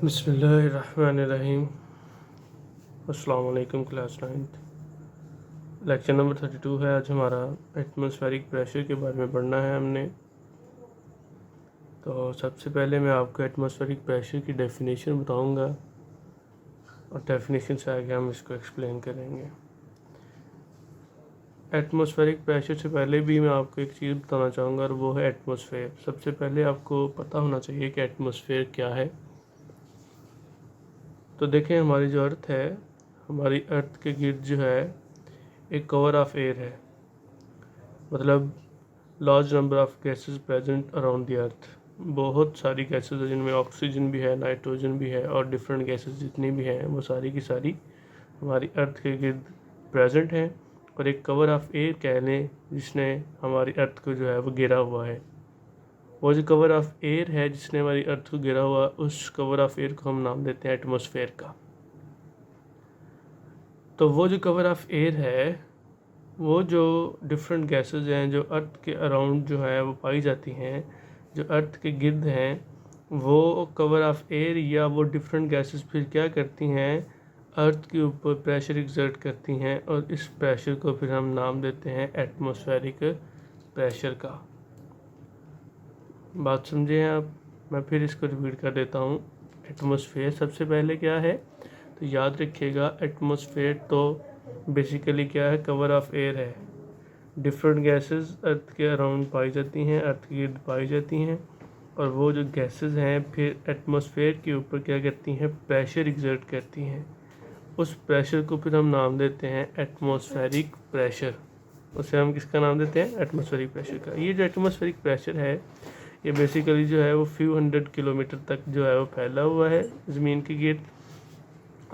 बिस्मिल्लाहिर्रहमानिर्रहीम। अस्सलाम वालेकुम क्लास 9th। लेक्चर नंबर 32 है। आज हमारा एटमॉस्फेरिक प्रेशर के बारे में पढ़ना है हमने। तो सबसे पहले मैं आपको एटमॉस्फेरिक प्रेशर की डेफिनेशन बताऊंगा और डेफिनेशन से आगे हम इसको एक्सप्लेन करेंगे। एटमॉस्फेरिक प्रेशर से पहले भी मैं आपको एक चीज़ बताना चाहूँगा और वो है एटमॉस्फेयर। सबसे पहले आपको पता होना चाहिए कि एटमॉस्फेयर क्या है। तो देखें, हमारी जो अर्थ है, हमारी अर्थ के गिर्द जो है एक कवर ऑफ एयर है, मतलब large number of gases present around the earth. बहुत सारी गैसेस है जिनमें ऑक्सीजन भी है, नाइट्रोजन भी है और डिफरेंट गैसेस जितनी भी हैं वो सारी की सारी हमारी अर्थ के गिर्द प्रेजेंट हैं। और एक कवर ऑफ एयर कह लें जिसने हमारी अर्थ को जो है वो घेरा हुआ है। वो जो कवर ऑफ एयर है जिसने हमारी अर्थ को घेरा हुआ, उस कवर ऑफ एयर को हम नाम देते हैं एटमॉस्फेयर का। तो वो जो कवर ऑफ एयर है, वो जो डिफरेंट गैसेस हैं जो अर्थ के अराउंड जो है वो पाई जाती हैं, जो अर्थ के गिर्द हैं, वो कवर ऑफ एयर या वो डिफरेंट गैसेस फिर क्या करती हैं, अर्थ के ऊपर प्रेशर एक्सर्ट करती हैं और इस प्रेशर को फिर हम नाम देते हैं एटमॉस्फेरिक प्रेशर का। बात समझे हैं आप? मैं फिर इसको रिपीट कर देता हूँ। एटमॉस्फेयर सबसे पहले क्या है, तो याद रखिएगा, एटमॉस्फेयर तो बेसिकली क्या है, कवर ऑफ एयर है। डिफरेंट गैसेस अर्थ के अराउंड पाई जाती हैं, अर्थ के गिर्द पाई जाती हैं, और वो जो गैसेस हैं फिर एटमॉस्फेयर के ऊपर क्या करती हैं, प्रेशर एक्सर्ट करती हैं। उस प्रेशर को फिर हम नाम देते हैं एटमॉस्फेरिक प्रेशर। उसे हम किसका नाम देते हैं, एटमॉस्फेरिक प्रेशर का। ये जो एटमॉस्फेरिक प्रेशर है ये बेसिकली जो है वो फ्यू हंड्रेड किलोमीटर तक जो है वो फैला हुआ है ज़मीन के गिर्द,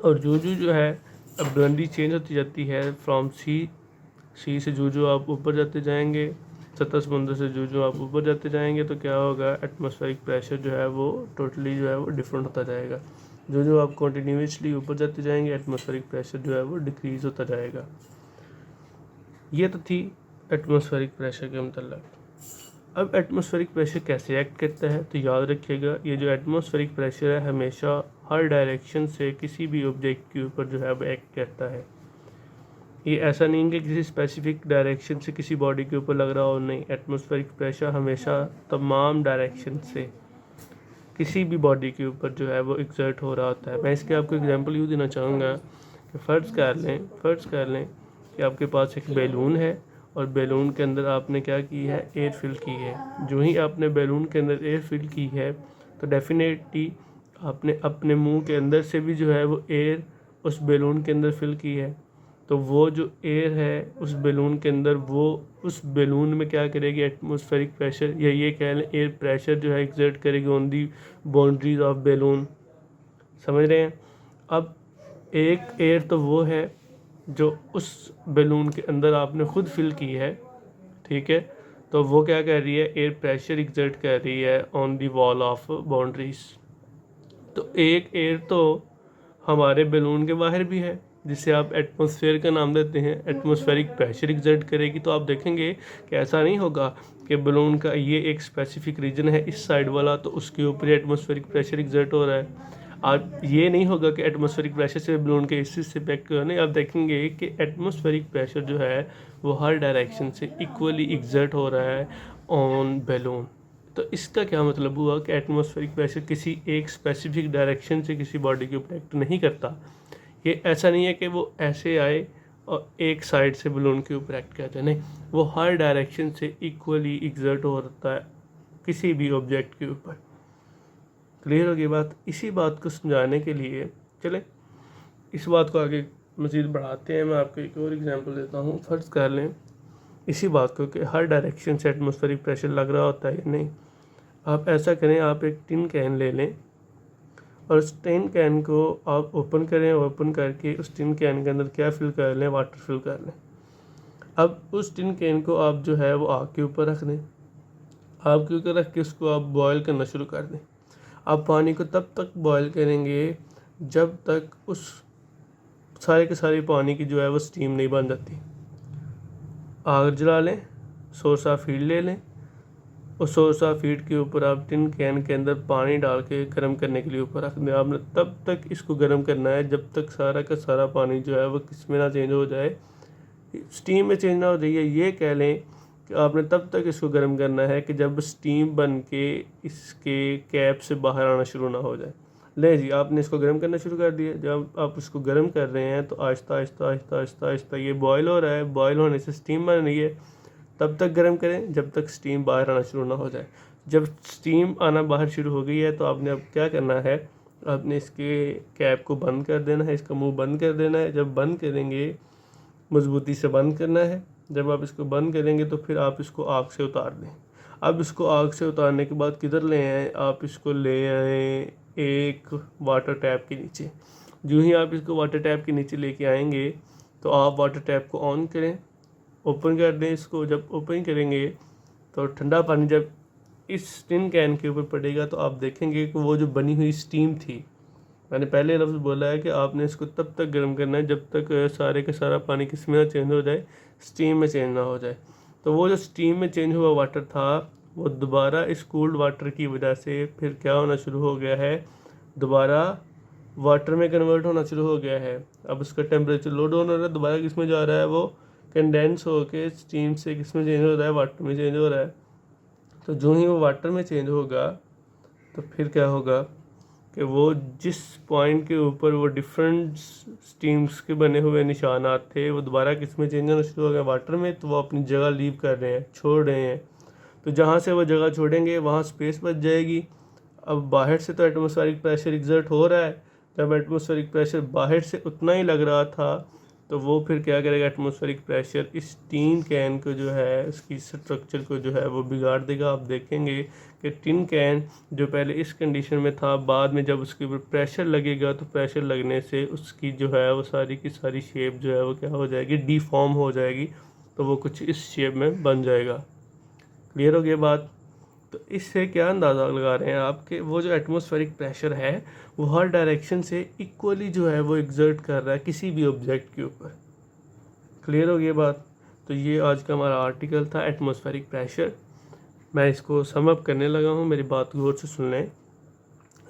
और जो है अब बुलंदी चेंज होती जाती है फ्रॉम सी से जो आप ऊपर जाते जाएंगे, सतह समुद्र से जो आप ऊपर जाते जाएंगे, तो क्या होगा, एटमॉस्फेरिक प्रेशर जो है वो टोटली जो है वो डिफरेंट होता जाएगा। जो आप कंटिन्यूसली ऊपर जाते जाएंगे, एटमॉस्फेरिक प्रेशर जो है वो डिक्रीज़ होता जाएगा। ये तो थी एटमॉस्फेरिक प्रेशर के मतलब। अब एटमॉस्फेरिक प्रेशर कैसे एक्ट करता है, तो याद रखिएगा, ये जो एटमॉस्फेरिक प्रेशर है हमेशा हर डायरेक्शन से किसी भी ऑब्जेक्ट के ऊपर जो है वो एक्ट करता है। ये ऐसा नहीं है कि किसी स्पेसिफिक डायरेक्शन से किसी बॉडी के ऊपर लग रहा हो, नहीं। एटमॉस्फेरिक प्रेशर हमेशा तमाम डायरेक्शन से किसी भी बॉडी के ऊपर जो है वो एक्सर्ट हो रहा होता है। मैं इसके आपको एग्जांपल यूँ देना चाहूँगा कि फ़र्ज़ कर लें कि आपके पास एक बैलून है और बैलून के अंदर आपने क्या की है, एयर फिल की है। जो ही आपने बैलून के अंदर एयर फिल की है तो डेफिनेटली आपने अपने मुंह के अंदर से भी जो है वो एयर उस बैलून के अंदर फिल की है। तो वो जो एयर है उस बैलून के अंदर, वो उस बैलून में क्या करेगी, एटमॉस्फेरिक प्रेशर या ये कह लें एयर प्रेशर जो है एक्सर्ट करेगी on the boundaries of balloon. समझ रहे हैं? अब एक एयर तो वो है जो उस बैलून के अंदर आपने खुद फिल की है, ठीक है, तो वो क्या कर रही है, एयर प्रेशर एक्सर्ट कर रही है on the wall of boundaries. तो एक एयर तो हमारे बैलून के बाहर भी है जिसे आप एटमॉस्फेयर का नाम देते हैं, एटमॉस्फेरिक प्रेशर एक्सर्ट करेगी। तो आप देखेंगे कि ऐसा नहीं होगा कि बैलून का ये एक स्पेसिफिक रीजन है इस साइड वाला, तो उसके ऊपर एटमॉस्फेरिक प्रेशर एक्सर्ट हो रहा है। आप ये नहीं होगा कि एटमॉस्फेरिक प्रेशर से बैलून के इस से बैक नहीं। आप देखेंगे कि एटमॉस्फेरिक प्रेशर जो है वो हर डायरेक्शन से इक्वली एक्सर्ट हो रहा है ऑन बैलून। तो इसका क्या मतलब हुआ कि एटमॉस्फेरिक प्रेशर किसी एक स्पेसिफिक डायरेक्शन से किसी बॉडी के ऊपर एक्ट नहीं करता। ये ऐसा नहीं है कि वो ऐसे आए और एक साइड से बलून के ऊपर एक्ट करते, नहीं, वो हर डायरेक्शन से इक्वली एक्सर्ट होता है किसी भी ऑब्जेक्ट के ऊपर। क्लियर होगी बात? इसी बात को समझाने के लिए चले इस बात को आगे मज़ीद बढ़ाते हैं। मैं आपको एक और एग्जांपल देता हूँ। फ़र्ज़ कर लें इसी बात को कि हर डायरेक्शन से एटमॉस्फेरिक प्रेशर लग रहा होता है या नहीं। आप ऐसा करें, आप एक टिन कैन ले लें और उस टिन कैन को आप ओपन करें, ओपन करके उस टिन कैन के अंदर क्या फिल कर लें, वाटर फिल कर लें। अब उस टिन कैन को आप जो है वो आग के ऊपर रख दें। आग के ऊपर रख के उसको आप बॉयल करना शुरू कर दें। आप पानी को तब तक बॉयल करेंगे जब तक उस सारे के सारे पानी की जो है वो स्टीम नहीं बन जाती। आग जला लें, सोर्स ऑफ हीट ले लें, उस 100 फीट के ऊपर आप टिन कैन के अंदर पानी डाल के गर्म करने के लिए ऊपर रख दें। आपने तब तक इसको गर्म करना है जब तक सारा का सारा पानी जो है वो किस में ना चेंज हो जाए, स्टीम में चेंज ना हो जाए। ये कह लें कि आपने तब तक इसको गर्म करना है कि जब स्टीम बन के इसके कैप से बाहर आना शुरू ना हो जाए। ले जी, आपने इसको गर्म करना शुरू कर दिया। जब आप इसको गर्म कर रहे हैं तो आहिस्ता आहिस्ता आहिस्ता आहिस्ता आहिस्ता ये बॉयल हो रहा है। बॉयल होने से स्टीम बन रही है। तब तक गर्म करें जब तक स्टीम बाहर आना शुरू ना हो जाए। जब स्टीम आना बाहर शुरू हो गई है तो आपने अब क्या करना है, आपने इसके कैप को बंद कर देना है, इसका मुंह बंद कर देना है। जब बंद करेंगे मजबूती से बंद करना है। जब आप इसको बंद करेंगे तो फिर आप इसको आग से उतार दें। अब इसको आग से उतारने के बाद किधर ले आएँ, आप इसको ले आएँ एक वाटर टैप के नीचे। जो ही आप इसको वाटर टैप के नीचे लेके आएंगे तो आप वाटर टैप को ऑन करें, ओपन कर दें इसको। जब ओपन करेंगे तो ठंडा पानी जब इस टिन कैन के ऊपर पड़ेगा तो आप देखेंगे कि वो जो बनी हुई स्टीम थी, मैंने पहले लफ्ज़ बोला है कि आपने इसको तब तक गर्म करना है जब तक सारे का सारा पानी किस में ना चेंज हो जाए, स्टीम में चेंज ना हो जाए। तो वो जो स्टीम में चेंज हुआ वाटर था वो दोबारा इस कूल्ड वाटर की वजह से फिर क्या होना शुरू हो गया है, दोबारा वाटर में कन्वर्ट होना शुरू हो गया है। अब उसका टेम्परेचर लो डाउन हो रहा है, दोबारा किस में जा रहा है, वो कंडेंस होके स्टीम से किस में चेंज हो रहा है, वाटर में चेंज हो रहा है। तो जो ही वो वाटर में चेंज होगा तो फिर क्या होगा कि वो जिस पॉइंट के ऊपर वो डिफरेंट स्टीम्स के बने हुए निशानात थे वो दोबारा किस में चेंज होना शुरू हो गया, वाटर में। तो वो अपनी जगह लीव कर रहे हैं, छोड़ रहे हैं। तो जहाँ से वो जगह छोड़ेंगे वहाँ स्पेस बच जाएगी। अब बाहर से तो एटमॉस्फेरिक प्रेशर एग्जर्ट हो रहा है। जब एटमॉस्फेरिक प्रेशर बाहर से उतना ही लग रहा था तो वो फिर क्या करेगा, एटमॉस्फेरिक प्रेशर इस टिन कैन को जो है उसकी स्ट्रक्चर को जो है वो बिगाड़ देगा। आप देखेंगे कि टिन कैन जो पहले इस कंडीशन में था, बाद में जब उसके ऊपर प्रेशर लगेगा तो प्रेशर लगने से उसकी जो है वो सारी की सारी शेप जो है वो क्या हो जाएगी, डीफॉर्म हो जाएगी। तो वो कुछ इस शेप में बन जाएगा। क्लियर हो गया बात। तो इससे क्या अंदाज़ा लगा रहे हैं आपके वो जो एटमॉस्फेरिक प्रेशर है वो हर डायरेक्शन से इक्वली जो है वो एग्जर्ट कर रहा है किसी भी ऑब्जेक्ट के ऊपर। क्लियर हो गया बात। तो ये आज का हमारा आर्टिकल था एटमॉस्फेरिक प्रेशर। मैं इसको सम अप करने लगा हूँ, मेरी बात गौर से सुन लें।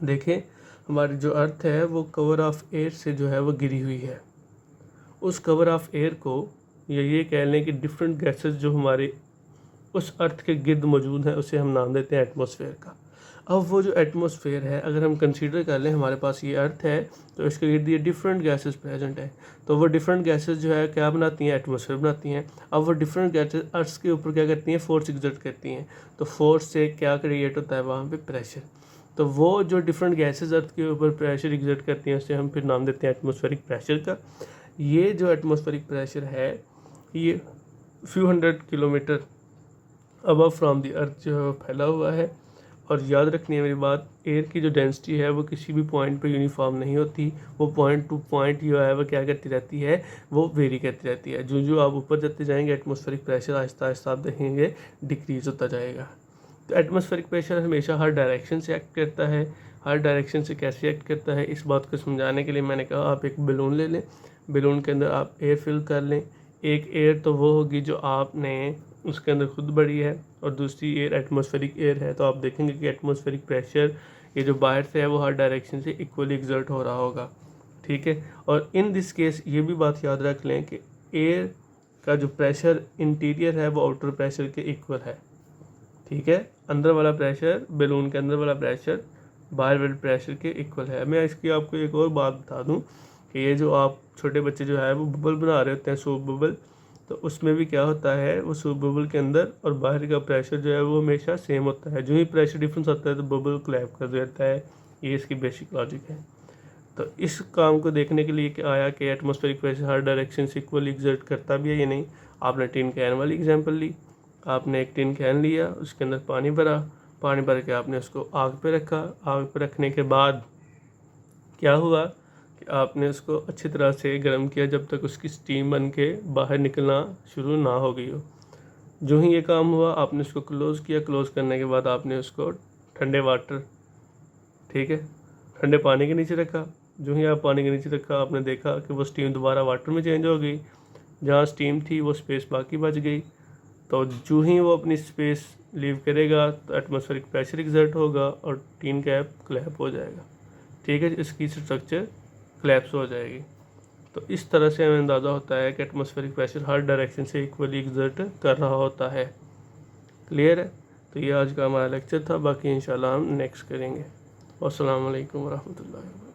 देखें, हमारी जो अर्थ है वो कवर ऑफ एयर से जो है वो घिरी हुई है। उस कवर ऑफ एयर को या ये कह लें कि डिफरेंट गैसेस जो हमारे उस अर्थ के गिर्द मौजूद हैं उसे हम नाम देते हैं एटमॉस्फेयर का। अब वो जो एटमॉस्फेयर है अगर हम कंसीडर कर लें, हमारे पास ये अर्थ है तो इसके गिर्द ये डिफरेंट गैसेस प्रेजेंट है। तो वो डिफरेंट गैसेस जो है क्या बनाती हैं, एटमॉस्फेयर बनाती हैं। अब वो डिफरेंट गैसेस अर्थ के ऊपर क्या करती हैं, फोर्स एग्जर्ट करती हैं। तो फोर्स से क्या क्रिएट होता है वहाँ पे, प्रेशर। तो वो जो डिफरेंट गैसेस अर्थ के ऊपर प्रेशर एग्जर्ट करती हैं उसे हम फिर नाम देते हैं एटमॉस्फेरिक प्रेशर का। ये जो एटमॉस्फेरिक प्रेशर है ये few hundred kilometre above from the earth जो है वो फैला हुआ है। और याद रखनी है मेरी बात, एयर की जो डेंसिटी है वो किसी भी पॉइंट पे यूनिफॉर्म नहीं होती। वो पॉइंट टू पॉइंट जो है वो क्या करती रहती है, वो वेरी करती रहती है। जो जो आप ऊपर जाते जाएंगे एटमॉस्फेरिक प्रेशर आहिस्ता आहिस्ता आप देखेंगे डिक्रीज़ होता जाएगा। तो एटमॉस्फेरिक प्रेशर हमेशा हर डायरेक्शन से एक्ट करता है। हर डायरेक्शन से कैसे एक्ट करता है इस बात को समझाने के लिए मैंने कहा आप एक बलून ले लें, बलून के अंदर आप एयर फिल कर लें। एक एयर तो वो होगी जो आपने उसके अंदर खुद बढ़ी है और दूसरी एयर एटमॉस्फेरिक एयर है। तो आप देखेंगे कि एटमॉस्फेरिक प्रेशर ये जो बाहर से है वो हर डायरेक्शन से इक्वली एग्जर्ट हो रहा होगा। ठीक है। और इन दिस केस ये भी बात याद रख लें कि एयर का जो प्रेशर इंटीरियर है वो आउटर प्रेशर के इक्वल है। ठीक है। अंदर वाला प्रेशर, बैलून के अंदर वाला प्रेशर बाहर वाले प्रेशर के इक्वल है। मैं इसकी आपको एक और बात बता दूं कि ये जो आप छोटे बच्चे जो है वो बबल बना रहे होते हैं, सूप बबल, तो उसमें भी क्या होता है, वो सूप बबल के अंदर और बाहर का प्रेशर जो है वो हमेशा सेम होता है। जो ही प्रेशर डिफरेंस होता है तो बबल क्लैप कर देता है। ये इसकी बेसिक लॉजिक है। तो इस काम को देखने के लिए क्या आया कि एटमॉस्फेरिक प्रेशर हर डायरेक्शन से इक्वल एग्जर्ट करता भी है या नहीं। आपने टिन कैन वाली एग्जांपल ली, आपने एक टिन कैन लिया, उसके अंदर पानी भरा, पानी भर के आपने उसको आग पे रखा। आग पे रखने के बाद क्या हुआ कि आपने उसको अच्छी तरह से गर्म किया जब तक उसकी स्टीम बन के बाहर निकलना शुरू ना हो गई हो। जो ही ये काम हुआ आपने उसको क्लोज़ किया। क्लोज़ करने के बाद आपने उसको ठंडे वाटर, ठीक है, ठंडे पानी के नीचे रखा। जो ही आप पानी के नीचे रखा आपने देखा कि वो स्टीम दोबारा वाटर में चेंज हो गई। जहाँ स्टीम थी वो स्पेस बाकी बच गई। तो जो ही वो अपनी स्पेस लीव करेगा तो एटमॉस्फेरिक प्रेशर एग्जर्ट होगा और टिन कैप क्लैप हो जाएगा। ठीक है, इसकी स्ट्रक्चर क्लैप्स हो जाएगी। तो इस तरह से हमें अंदाज़ा होता है कि एटमॉस्फेरिक प्रेशर हर डायरेक्शन से इक्वली एग्जर्ट कर रहा होता है। क्लियर है? तो ये आज का हमारा लेक्चर था, बाकी इंशाल्लाह हम नेक्स्ट करेंगे। अस्सलाम वालेकुम रहमतुल्लाहि।